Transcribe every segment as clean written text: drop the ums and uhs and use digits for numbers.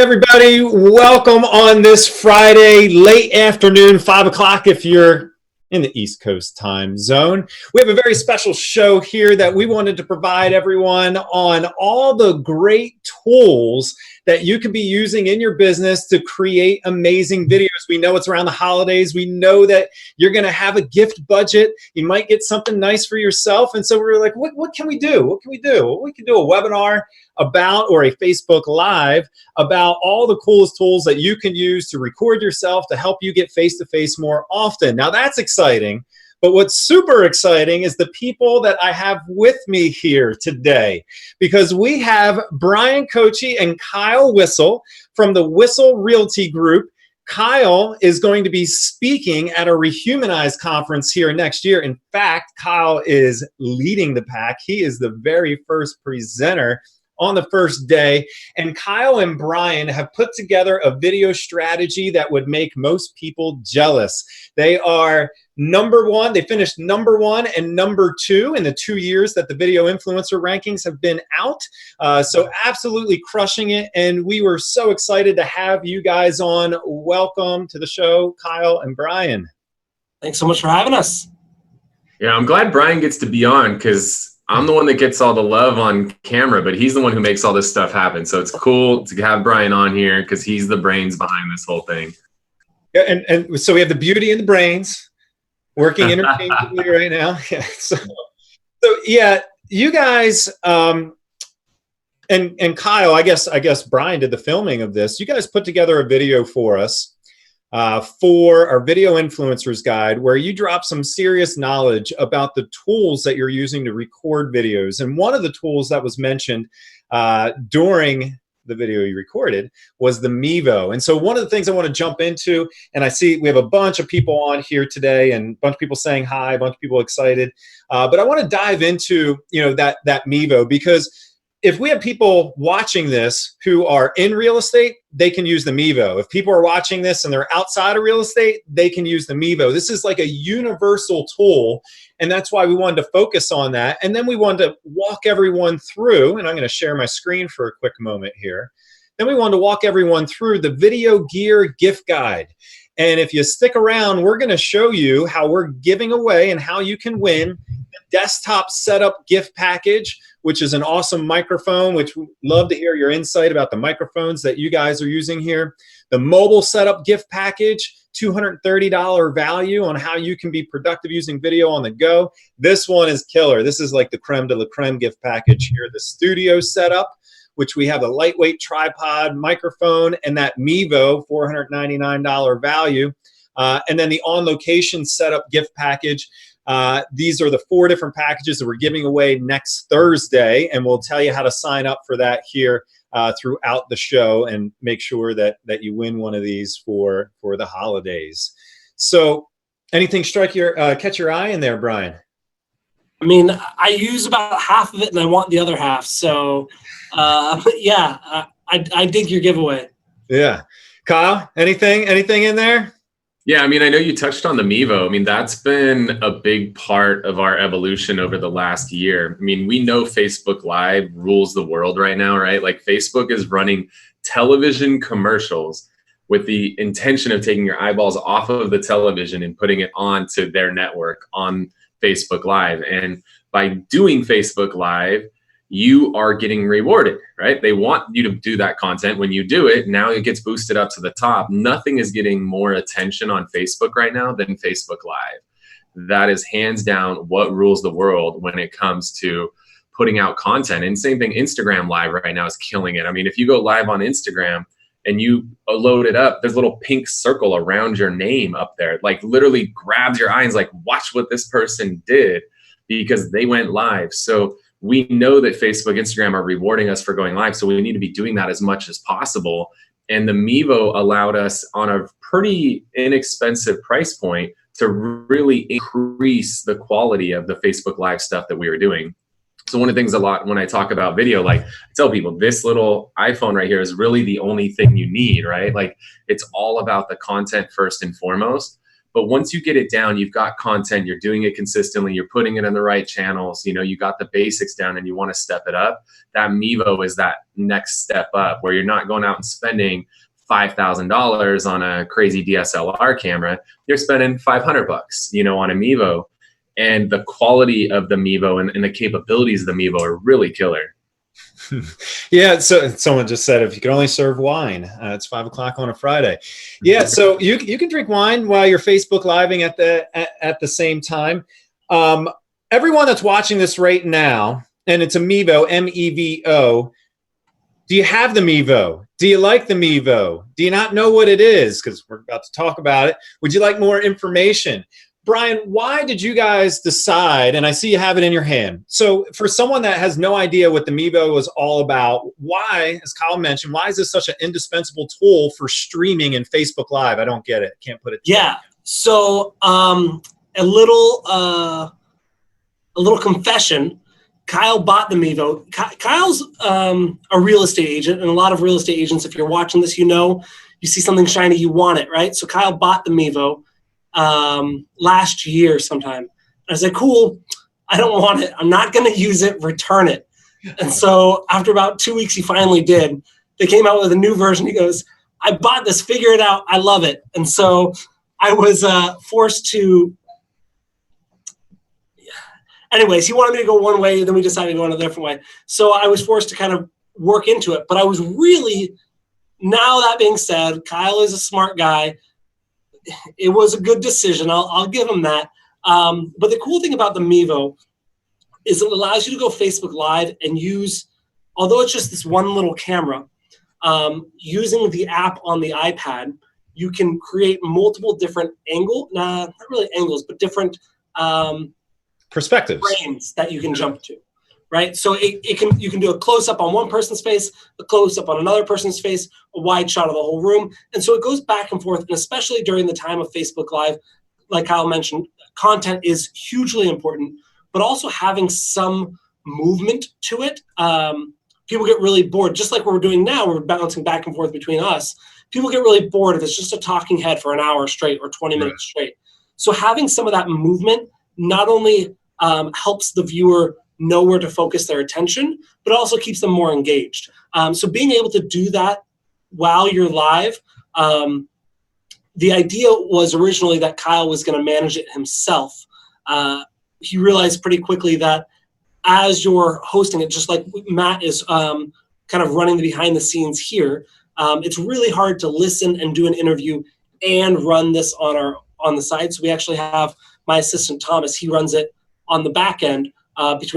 everybody. Welcome on this Friday, late afternoon, 5 o'clock if you're in the East Coast time zone. We have a very special show here that we wanted to provide everyone on all the great tools that you could be using in your business to create amazing videos. We know it's around the holidays. We know that you're going to have a gift budget. You might get something nice for yourself. And so we were like, what can we do? What can we do? Well, we can do a webinar about, or a Facebook Live about all the coolest tools that you can use to record yourself to help you get face-to-face more often. Now that's exciting. But what's super exciting is the people that I have with me here today, because we have Bryan Kochi and Kyle Whissel from the Whissel Realty Group. Kyle is going to be speaking at a Rehumanize conference here next year. In fact, Kyle is leading the pack. He is the very first presenter on the first day. And Kyle and Bryan have put together a video strategy that would make most people jealous. They are number one. They finished number one and number two in the 2 years that the video influencer rankings have been out. So absolutely crushing it. And we were so excited to have you guys on. Welcome to the show, Kyle and Bryan. Thanks so much for having us. Yeah, I'm glad Bryan gets to be on because I'm the one that gets all the love on camera, but he's the one who makes all this stuff happen. So it's cool to have Bryan on here because he's the brains behind this whole thing. Yeah, and so we have the beauty and the brains working interchangeably right now. Yeah. So yeah, you guys and Kyle, I guess Bryan did the filming of this. You guys put together a video for us for our Video Influencers Guide, where you drop some serious knowledge about the tools that you're using to record videos. And one of the tools that was mentioned during the video you recorded was the Mevo. And so one of the things I want to jump into, and I see we have a bunch of people on here today and a bunch of people saying hi, a bunch of people excited, but I want to dive into that Mevo, because if we have people watching this who are in real estate, they can use the Mevo. If people are watching this and they're outside of real estate, they can use the Mevo. This is like a universal tool, and that's why we wanted to focus on that. And then we wanted to walk everyone through, and I'm going to share my screen for a quick moment here. Then we wanted to walk everyone through the Video Gear Gift Guide. And if you stick around, we're going to show you how we're giving away and how you can win the desktop setup gift package, which is an awesome microphone, which we'd love to hear your insight about the microphones that you guys are using here. The mobile setup gift package, $230 value on how you can be productive using video on the go. This one is killer. This is like the creme de la creme gift package here. The studio setup, which we have a lightweight tripod microphone, and that Mevo, $499 value. And then the on-location setup gift package. These are the 4 different packages that we're giving away next Thursday, and we'll tell you how to sign up for that here throughout the show and make sure that you win one of these for the holidays. So anything catch your eye in there, Bryan? I mean, I use about half of it and I want the other half. So yeah, I dig your giveaway. Yeah. Kyle, anything in there? Yeah, I mean, I know you touched on the Mevo. I mean, that's been a big part of our evolution over the last year. I mean, we know Facebook Live rules the world right now, right? Like Facebook is running television commercials with the intention of taking your eyeballs off of the television and putting it onto their network on Facebook Live. And by doing Facebook Live, you are getting rewarded, right? They want you to do that content. When you do it, now it gets boosted up to the top. Nothing is getting more attention on Facebook right now than Facebook Live. That is hands down what rules the world when it comes to putting out content. And same thing, Instagram Live right now is killing it. I mean, if you go live on Instagram and you load it up, there's a little pink circle around your name up there, like literally grabs your eye and is like, watch what this person did because they went live. So we know that Facebook, Instagram are rewarding us for going live. So we need to be doing that as much as possible. And the Mevo allowed us on a pretty inexpensive price point to really increase the quality of the Facebook Live stuff that we were doing. So one of the things a lot when I talk about video, like I tell people, this little iPhone right here is really the only thing you need, right? Like it's all about the content first and foremost. But once you get it down, you've got content, you're doing it consistently, you're putting it in the right channels, you got the basics down and you want to step it up. That Mevo is that next step up where you're not going out and spending $5,000 on a crazy DSLR camera. You're spending $500, on a Mevo. And the quality of the Mevo and the capabilities of the Mevo are really killer. Yeah, so someone just said if you could only serve wine, it's 5 o'clock on a Friday. Yeah, so you can drink wine while you're Facebook living at the same time. Everyone that's watching this right now, and it's a Mevo, M-E-V-O. Do you have the Mevo? Do you like the Mevo? Do you not know what it is? Because we're about to talk about it. Would you like more information? Bryan, why did you guys decide, and I see you have it in your hand. So for someone that has no idea what the Mevo is all about, why, as Kyle mentioned, why is this such an indispensable tool for streaming and Facebook Live? I don't get it. Can't put it together. Yeah. So a little confession. Kyle bought the Mevo. Kyle's a real estate agent, and a lot of real estate agents, if you're watching this, you see something shiny, you want it, right? So Kyle bought the Mevo last year sometime. I was like, cool, I don't want it. I'm not going to use it, return it. And so after about 2 weeks, he finally did. They came out with a new version. He goes, I bought this, figure it out. I love it. And so I was forced to, anyways, he wanted me to go one way, then we decided to go in a different way. So I was forced to kind of work into it. But I was really, now that being said, Kyle is a smart guy. It was a good decision. I'll give him that. But the cool thing about the Mevo is it allows you to go Facebook Live and use, although it's just this one little camera, using the app on the iPad, you can create multiple different not really angles, but different perspectives, frames that you can jump to. Right, so you can do a close up on one person's face, a close up on another person's face, a wide shot of the whole room, and so it goes back and forth. And especially during the time of Facebook Live, like Kyle mentioned, content is hugely important, but also having some movement to it. People get really bored, just like what we're doing now. We're bouncing back and forth between us. People get really bored if it's just a talking head for an hour straight or 20 minutes straight. So having some of that movement not only helps the viewer know where to focus their attention, but also keeps them more engaged. So being able to do that while you're live, the idea was originally that Kyle was going to manage it himself. He realized pretty quickly that as you're hosting it, just like Matt is kind of running the behind the scenes here, it's really hard to listen and do an interview and run this on the side. So we actually have my assistant Thomas, he runs it on the back end,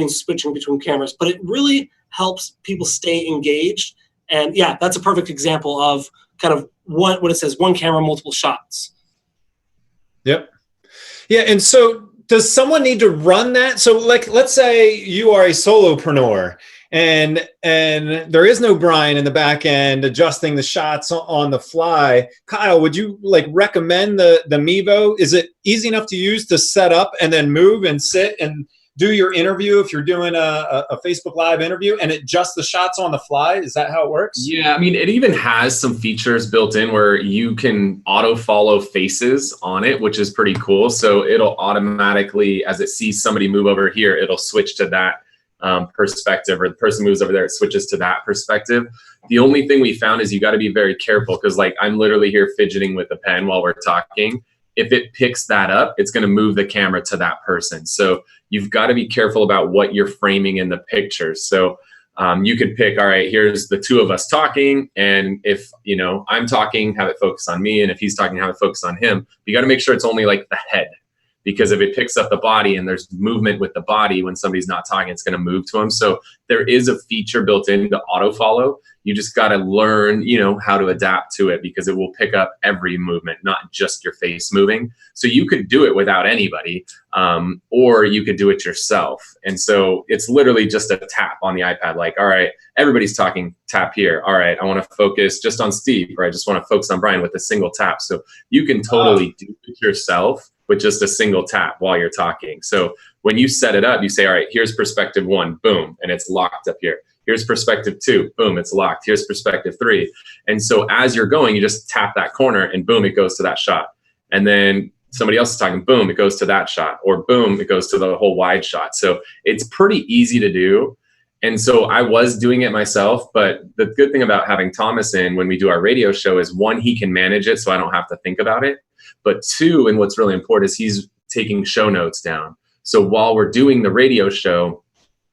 switching between cameras, but it really helps people stay engaged. And yeah, that's a perfect example of kind of what it says, one camera, multiple shots. Yep. Yeah. And so does someone need to run that? So like, let's say you are a solopreneur and there is no Bryan in the back end adjusting the shots on the fly. Kyle, would you recommend the Mevo? Is it easy enough to use to set up and then move and sit and do your interview if you're doing a Facebook Live interview and adjust the shots on the fly? Is that how it works? Yeah, I mean, it even has some features built in where you can auto follow faces on it, which is pretty cool. So it'll automatically, as it sees somebody move over here, it'll switch to that perspective, or the person moves over there, it switches to that perspective. The only thing we found is you got to be very careful because I'm literally here fidgeting with the pen while we're talking. If it picks that up, it's going to move the camera to that person. So you've got to be careful about what you're framing in the pictures. So you could pick, all right, here's the two of us talking. And if, I'm talking, have it focus on me. And if he's talking, have it focus on him. You got to make sure it's only the head. Because if it picks up the body and there's movement with the body when somebody's not talking, it's going to move to them. So there is a feature built into auto follow. You just got to learn, how to adapt to it because it will pick up every movement, not just your face moving. So you could do it without anybody, or you could do it yourself. And so it's literally just a tap on the iPad. All right, everybody's talking, tap here. All right, I want to focus just on Steve, or I just want to focus on Bryan with a single tap. So you can totally do it yourself with just a single tap while you're talking. So when you set it up, you say, all right, here's perspective 1, boom, and it's locked up here. Here's perspective 2, boom, it's locked. Here's perspective 3. And so as you're going, you just tap that corner and boom, it goes to that shot. And then somebody else is talking, boom, it goes to that shot, or boom, it goes to the whole wide shot. So it's pretty easy to do. And so I was doing it myself, but the good thing about having Thomas in when we do our radio show is, one, he can manage it so I don't have to think about it. But two, and what's really important, is he's taking show notes down. So while we're doing the radio show,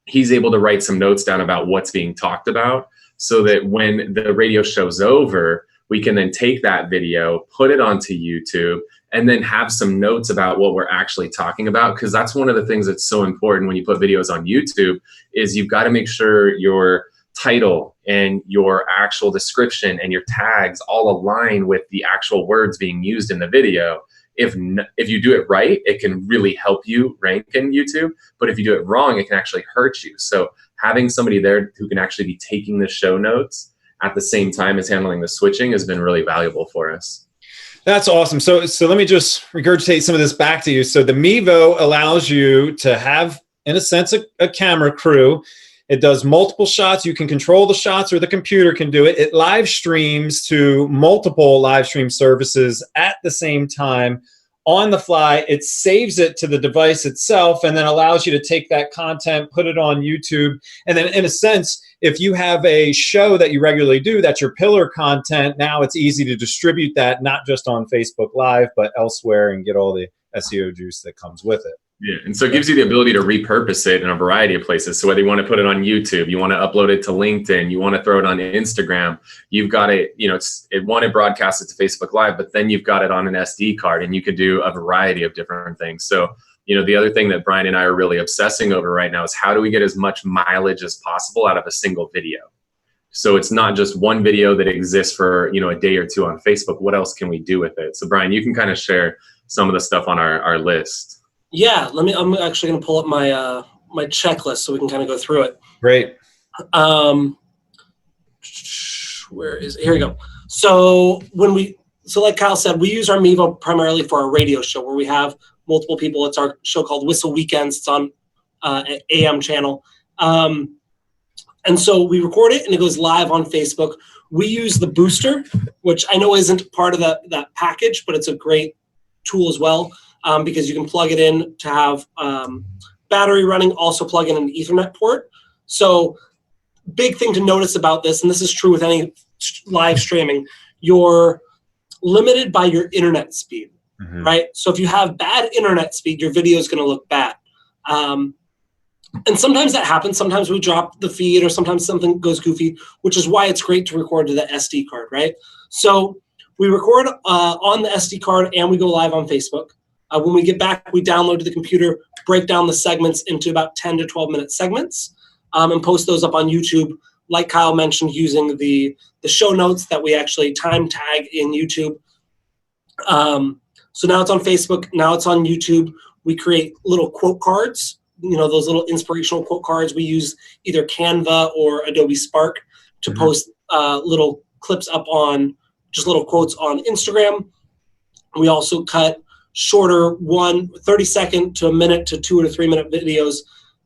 he's able to write some notes down about what's being talked about, so that when the radio show's over, we can then take that video, put it onto YouTube, and then have some notes about what we're actually talking about. Because that's one of the things that's so important when you put videos on YouTube, is you've got to make sure your title and your actual description and your tags all align with the actual words being used in the video. If you do it right, it can really help you rank in YouTube. But if you do it wrong, it can actually hurt you. So having somebody there who can actually be taking the show notes at the same time as handling the switching has been really valuable for us. That's awesome. So let me just regurgitate some of this back to you. So the Mevo allows you to have, in a sense, a camera crew. It does multiple shots. You can control the shots, or the computer can do it. It live streams to multiple live stream services at the same time on the fly. It saves it to the device itself, and then allows you to take that content, put it on YouTube. And then, in a sense, if you have a show that you regularly do, that's your pillar content, now it's easy to distribute that, not just on Facebook Live, but elsewhere, and get all the SEO juice that comes with it. Yeah, and so it gives you the ability to repurpose it in a variety of places. So whether you want to put it on YouTube, you want to upload it to LinkedIn, you want to throw it on Instagram, you've got it, it broadcast it to Facebook Live, but then you've got it on an SD card, and you could do a variety of different things. So, the other thing that Bryan and I are really obsessing over right now is, how do we get as much mileage as possible out of a single video? So it's not just one video that exists for, a day or two on Facebook. What else can we do with it? So Bryan, you can kind of share some of the stuff on our list. Yeah, I'm actually going to pull up my my checklist so we can kind of go through it. Great. Where is it? Here we go. So like Kyle said, we use our Mevo primarily for our radio show, where we have multiple people. It's our show called Whissel Weekends. It's on an AM channel. And so we record it, and it goes live on Facebook. We use the booster, which I know isn't part of that package, but it's a great tool as well, because you can plug it in to have battery running, also plug in an Ethernet port. So big thing to notice about this, and this is true with any live streaming, you're limited by your internet speed, right? So if you have bad internet speed, your video is going to look bad. And sometimes that happens. Sometimes we drop the feed, or sometimes something goes goofy, which is why it's great to record to the SD card, right? So we record on the SD card, and we go live on Facebook. When we get back, we download to the computer, break down the segments into about 10 to 12 minute segments, and post those up on YouTube, like Kyle mentioned, using the show notes that we actually time tag in YouTube. So now it's on Facebook, now it's on YouTube. We create little quote cards, those little inspirational quote cards. We use either Canva or Adobe Spark to post little clips up on, just little quotes on Instagram. We also cut shorter 30-second to a minute to 2 to 3 minute videos,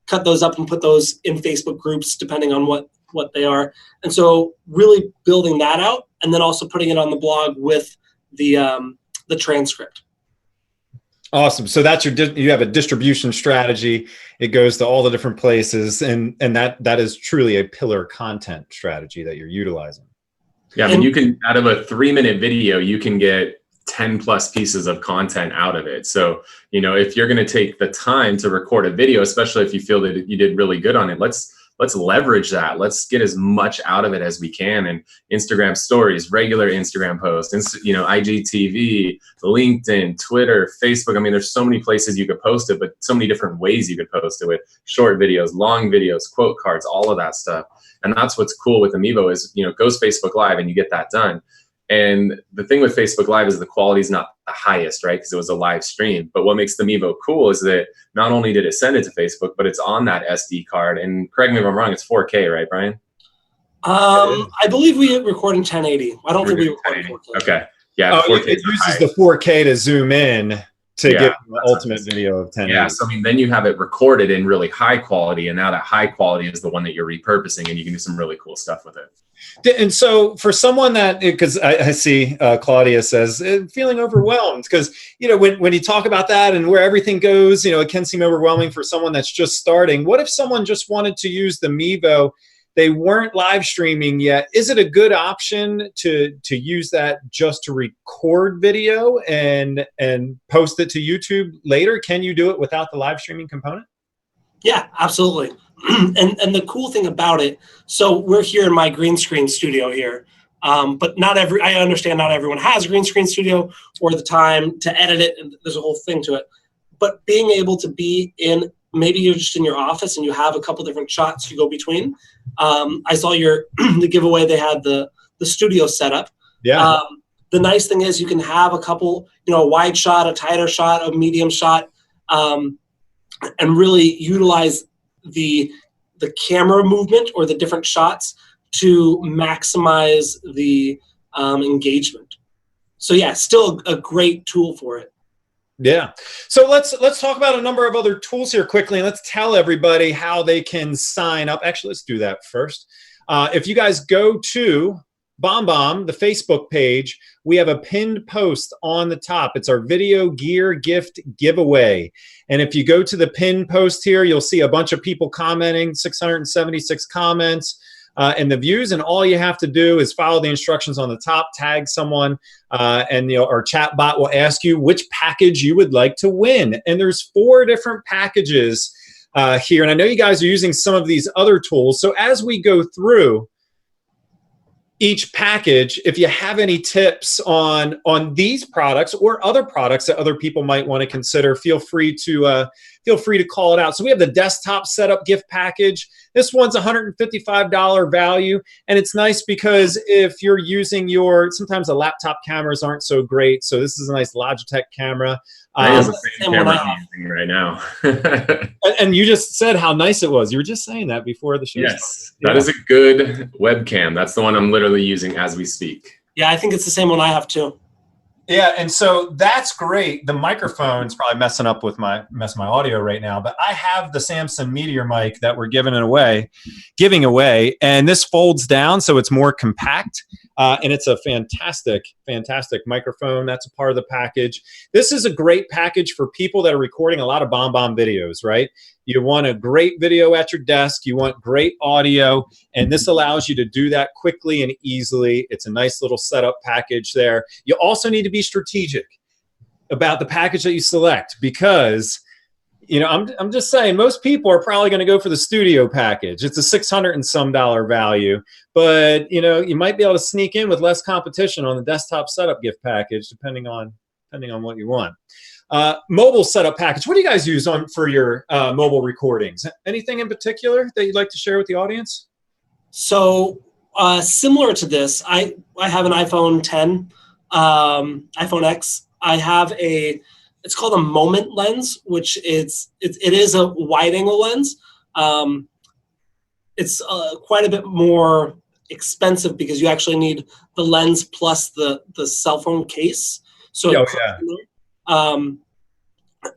cut those up and put those in Facebook groups depending on what they are. And so really building that out, and then also putting it on the blog with the transcript. Awesome. So that's you have a distribution strategy. It goes to all the different places, and that is truly a pillar content strategy that you're utilizing. Yeah, you can, out of a 3-minute video, you can get 10 plus pieces of content out of it. So, if you're going to take the time to record a video, especially if you feel that you did really good on it, let's leverage that. Let's get as much out of it as we can. And Instagram stories, regular Instagram posts, IGTV, LinkedIn, Twitter, Facebook. I mean, there's so many places you could post it, but so many different ways you could post it, with short videos, long videos, quote cards, all of that stuff. And that's what's cool with the Mevo is, it goes Facebook Live and you get that done. And the thing with Facebook Live is the quality is not the highest, right? Because it was a live stream. But what makes the Mevo cool is that not only did it send it to Facebook, but it's on that SD card. And correct me if I'm wrong, it's 4K, right, Bryan? I believe we record in 1080. I don't think we record in 4K. Okay. Yeah. 4K it uses the 4K to zoom in. to Yeah, give the ultimate video of 1080. Yeah, so I mean, then you have it recorded in really high quality, and now that high quality is the one that you're repurposing, and you can do some really cool stuff with it. And so for someone that, because I see Claudia says, feeling overwhelmed, because, you know, when you talk about that and where everything goes, you know, it can seem overwhelming for someone that's just starting. What if someone just wanted to use the Mevo? They weren't live streaming yet. Is it a good option to use that just to record video and post it to YouTube later? Can you do it without the live streaming component? Yeah, absolutely. And the cool thing about it, so we're here in my green screen studio here, but I understand not everyone has a green screen studio or the time to edit it, and there's a whole thing to it. But being able to be in, maybe you're just in your office and you have a couple different shots you go between. I saw the giveaway, they had the studio setup. Yeah. The nice thing is you can have a couple, you know, a wide shot, a tighter shot, a medium shot, and really utilize the camera movement or the different shots to maximize the engagement. So yeah, still a great tool for it. Yeah. So let's talk about a number of other tools here quickly, and let's tell everybody how they can sign up. Actually, let's do that first. If you guys go to BombBomb, the Facebook page, we have a pinned post on the top. It's our video gear gift giveaway. And if you go to the pinned post here, you'll see a bunch of people commenting, 676 comments. And the views, and all you have to do is follow the instructions on the top, tag someone, and our chat bot will ask you which package you would like to win. And there's 4 different packages here, and I know you guys are using some of these other tools. So as we go through each package, if you have any tips on these products or other products that other people might want to consider, feel free to call it out. So we have the desktop setup gift package. This one's $155 value, and it's nice because if you're using sometimes the laptop cameras aren't so great, so this is a nice Logitech camera. That is the same camera I'm using right now. And you just said how nice it was. You were just saying that before the show Yes, started. that is a good webcam. That's the one I'm literally using as we speak. Yeah, I think it's the same one I have too. Yeah, and so that's great. The microphone's probably messing my audio right now, but I have the Samson Meteor mic that we're giving away, and this folds down so it's more compact, and it's a fantastic microphone. That's a part of the package. This is a great package for people that are recording a lot of BombBomb videos, right? You want a great video at your desk. You want great audio. And this allows you to do that quickly and easily. It's a nice little setup package there. You also need to be strategic about the package that you select because, you know, I'm just saying most people are probably going to go for the studio package. It's a $600 and some value, but, you know, you might be able to sneak in with less competition on the desktop setup gift package, depending on what you want. Mobile setup package. What do you guys use for your mobile recordings? Anything in particular that you'd like to share with the audience? So similar to this, I have an iPhone 10, iPhone X. I have it's called a moment lens, which it is a wide angle lens. It's quite a bit more expensive because you actually need the lens plus the cell phone case. So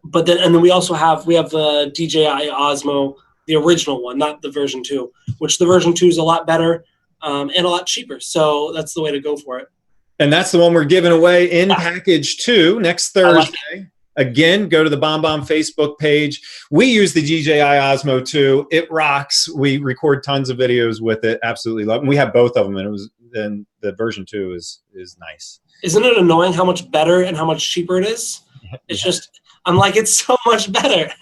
but then we also have the DJI Osmo, the original one, not the version 2, which the version 2 is a lot better and a lot cheaper. So that's the way to go for it. And that's the one we're giving away in package 2 next Thursday. Again, go to the BombBomb Facebook page. We use the DJI Osmo 2. It rocks. We record tons of videos with it. Absolutely love it. And we have both of them, and the version 2 is nice. Isn't it annoying how much better and how much cheaper it is? It's just, I'm like, it's so much better.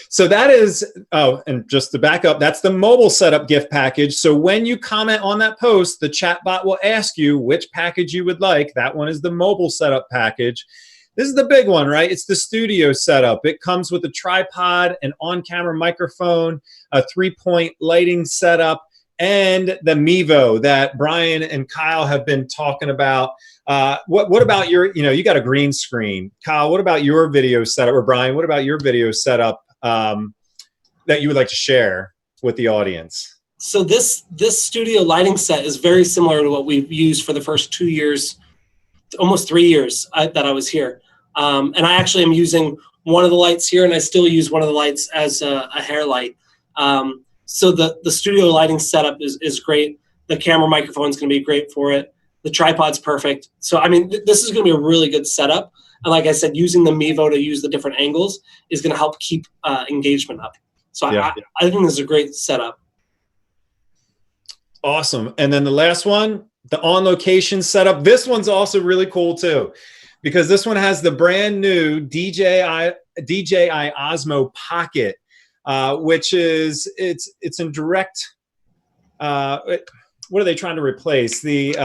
So that is, and just to back up, that's the mobile setup gift package. So when you comment on that post, the chat bot will ask you which package you would like. That one is the mobile setup package. This is the big one, right? It's the studio setup. It comes with a tripod, an on-camera microphone, a 3-point lighting setup, and the Mevo that Bryan and Kyle have been talking about. What about you got a green screen. Kyle, what about your video setup? Or Bryan, what about your video setup that you would like to share with the audience? So this studio lighting set is very similar to what we've used for the first 2 years, almost 3 years that I was here. And I actually am using one of the lights here, and I still use one of the lights as a hair light. So the studio lighting setup is great. The camera microphone is going to be great for it. The tripod's perfect. So, I mean, this is going to be a really good setup. And like I said, using the Mevo to use the different angles is going to help keep engagement up. So I think this is a great setup. Awesome. And then the last one, the on-location setup. This one's also really cool too, because this one has the brand new DJI Osmo Pocket, which is it's in direct. What are they trying to replace? The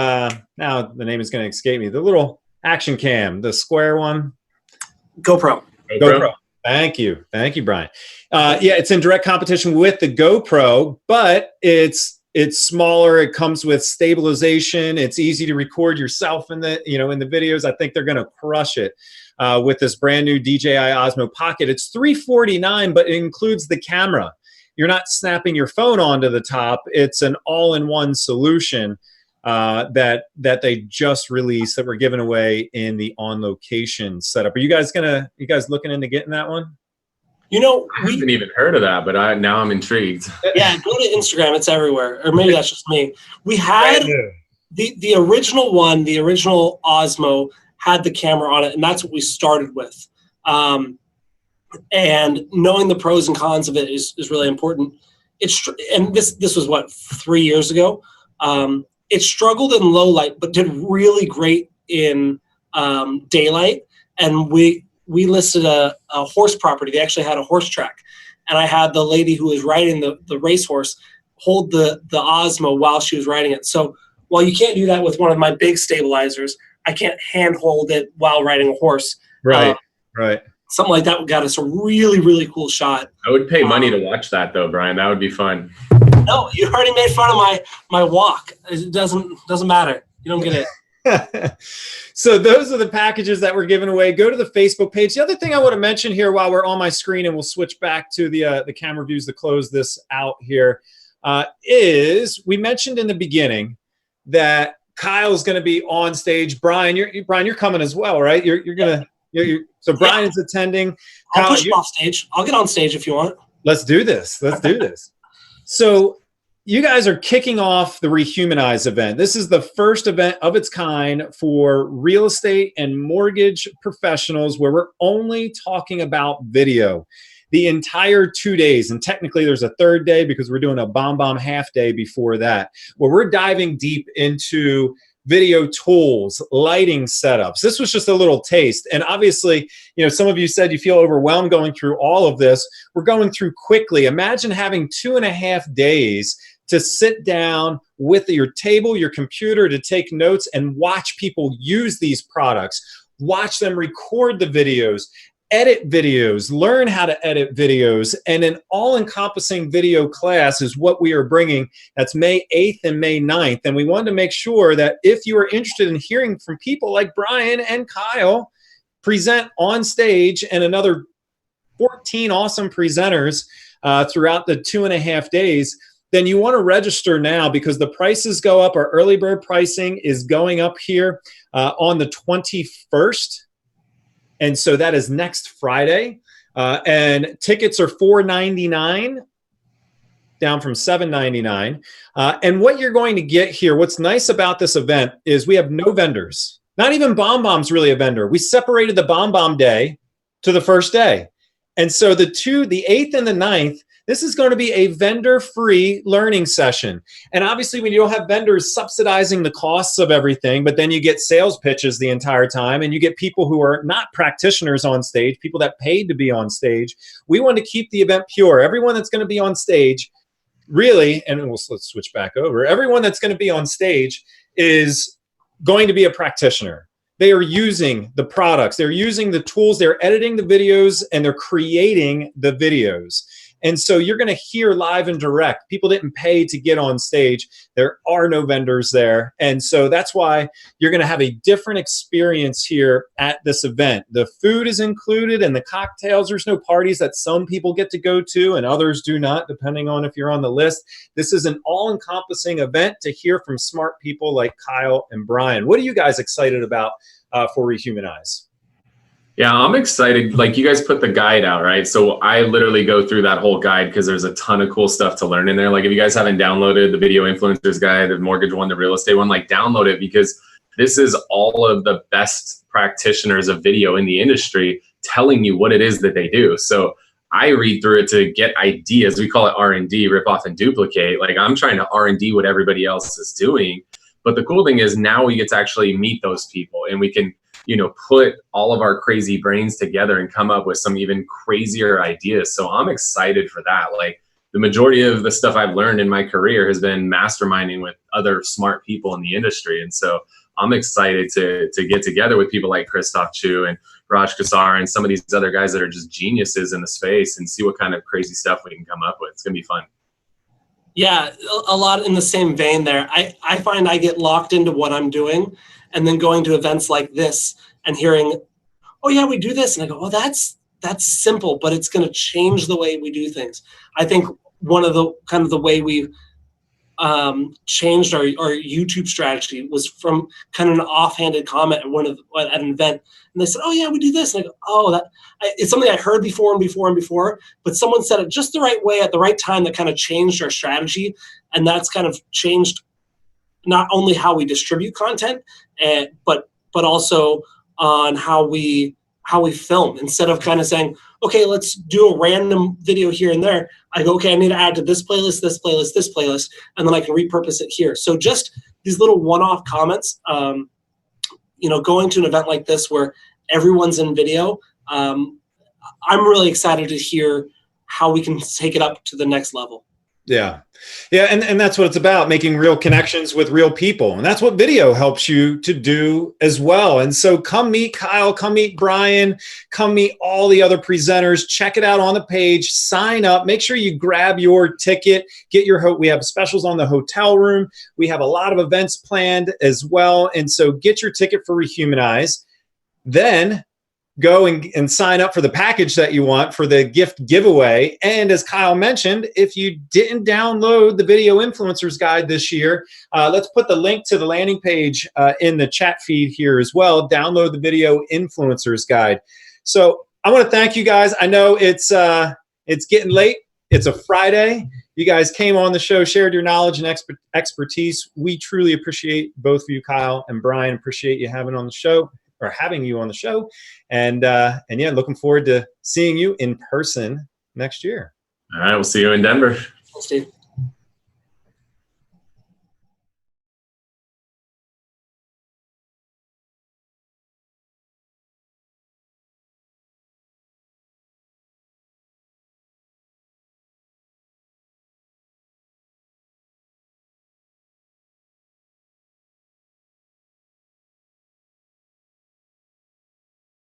now the name is going to escape me. The little action cam, the square one. GoPro. Thank you, Brian. Yeah, it's in direct competition with the GoPro, but it's smaller. It comes with stabilization. It's easy to record yourself in the in the videos. I think they're going to crush it with this brand new DJI Osmo Pocket. It's $349, but it includes the camera. You're not snapping your phone onto the top. It's an all-in-one solution that they just released that we're giving away in the on-location setup. Are you guys looking into getting that one? You know, I haven't even heard of that, but now I'm intrigued. Yeah, go to Instagram. It's everywhere. Or maybe that's just me. We had the original one, the original Osmo had the camera on it, and that's what we started with. And knowing the pros and cons of it is really important. And this was what, 3 years ago. It struggled in low light, but did really great in daylight. And we listed a horse property. They actually had a horse track, and I had the lady who was riding the racehorse hold the Osmo while she was riding it. So while you can't do that with one of my big stabilizers, I can't hand hold it while riding a horse. Right. Something like that got us a really, really cool shot. I would pay money to watch that though, Brian. That would be fun. No, you already made fun of my walk. It doesn't matter. You don't get it. So those are the packages that we're giving away. Go to the Facebook page. The other thing I want to mention here while we're on my screen, and we'll switch back to the camera views to close this out here, is we mentioned in the beginning that Kyle's going to be on stage. Brian, you're coming as well, right? You're going to. So Brian's attending. I'll push him off stage. I'll get on stage if you want. Let's do this. So you guys are kicking off the Rehumanize event. This is the first event of its kind for real estate and mortgage professionals where we're only talking about video the entire 2 days. And technically there's a third day because we're doing a BombBomb half day before that, where we're diving deep into video tools, lighting setups. This was just a little taste. And obviously, some of you said you feel overwhelmed going through all of this. We're going through quickly. Imagine having 2.5 days to sit down with your table, your computer, to take notes and watch people use these products, watch them record the videos, edit videos, learn how to edit videos, and an all-encompassing video class is what we are bringing. That's May 8th and May 9th. And we wanted to make sure that if you are interested in hearing from people like Brian and Kyle present on stage and another 14 awesome presenters throughout the 2.5 days, then you want to register now because the prices go up. Our early bird pricing is going up here on the 21st. And so that is next Friday. And tickets are $4.99 down from $7.99. And what you're going to get here, what's nice about this event is we have no vendors. Not even BombBomb's really a vendor. We separated the BombBomb day to the first day. And so the 8th and the 9th, this is going to be a vendor-free learning session. And obviously, when you don't have vendors subsidizing the costs of everything, but then you get sales pitches the entire time, and you get people who are not practitioners on stage, people that paid to be on stage, we want to keep the event pure. Everyone that's going to be on stage, really, and let's switch back over, everyone that's going to be on stage is going to be a practitioner. They are using the products, they're using the tools, they're editing the videos, and they're creating the videos. And so you're going to hear live and direct. People didn't pay to get on stage. There are no vendors there. And so that's why you're going to have a different experience here at this event. The food is included and the cocktails. There's no parties that some people get to go to and others do not, depending on if you're on the list. This is an all-encompassing event to hear from smart people like Kyle and Brian. What are you guys excited about for Rehumanize? Yeah, I'm excited. Like you guys put the guide out, right? So I literally go through that whole guide because there's a ton of cool stuff to learn in there. Like if you guys haven't downloaded the video influencers guide, the mortgage one, the real estate one, like download it, because this is all of the best practitioners of video in the industry telling you what it is that they do. So I read through it to get ideas. We call it R&D, rip off and duplicate. Like I'm trying to R&D what everybody else is doing. But the cool thing is now we get to actually meet those people, and we can, put all of our crazy brains together and come up with some even crazier ideas. So I'm excited for that. Like the majority of the stuff I've learned in my career has been masterminding with other smart people in the industry. And so I'm excited to get together with people like Christoph Chu and Raj Kassar and some of these other guys that are just geniuses in the space and see what kind of crazy stuff we can come up with. It's going to be fun. Yeah, a lot in the same vein there. I find I get locked into what I'm doing, and then going to events like this and hearing, oh yeah, we do this. And I go, oh, that's simple, but it's going to change the way we do things. I think one of the kind of the way we've changed our YouTube strategy was from kind of an offhanded comment at an event. And they said, oh yeah, we do this. And I go, oh, it's something I heard before and before and before, but someone said it just the right way at the right time that kind of changed our strategy. And that's kind of changed not only how we distribute content, but also on how we film. Instead of kind of saying, okay, let's do a random video here and there, I go, okay, I need to add to this playlist, this playlist, this playlist, and then I can repurpose it here. So just these little one-off comments, going to an event like this where everyone's in video, I'm really excited to hear how we can take it up to the next level. Yeah. Yeah. And that's what it's about, making real connections with real people. And that's what video helps you to do as well. And so come meet Kyle, come meet Bryan, come meet all the other presenters, check it out on the page, sign up, make sure you grab your ticket, we have specials on the hotel room. We have a lot of events planned as well. And so get your ticket for Rehumanize, then go and sign up for the package that you want for the gift giveaway. And as Kyle mentioned, if you didn't download the Video Influencers Guide this year, let's put the link to the landing page in the chat feed here as well. Download the Video Influencers Guide. So I want to thank you guys. I know it's getting late. It's a Friday. You guys came on the show, shared your knowledge and expertise. We truly appreciate both of you, Kyle and Bryan. Appreciate you having you on the show. And yeah, looking forward to seeing you in person next year. All right, we'll see you in Denver. Thanks, Steve.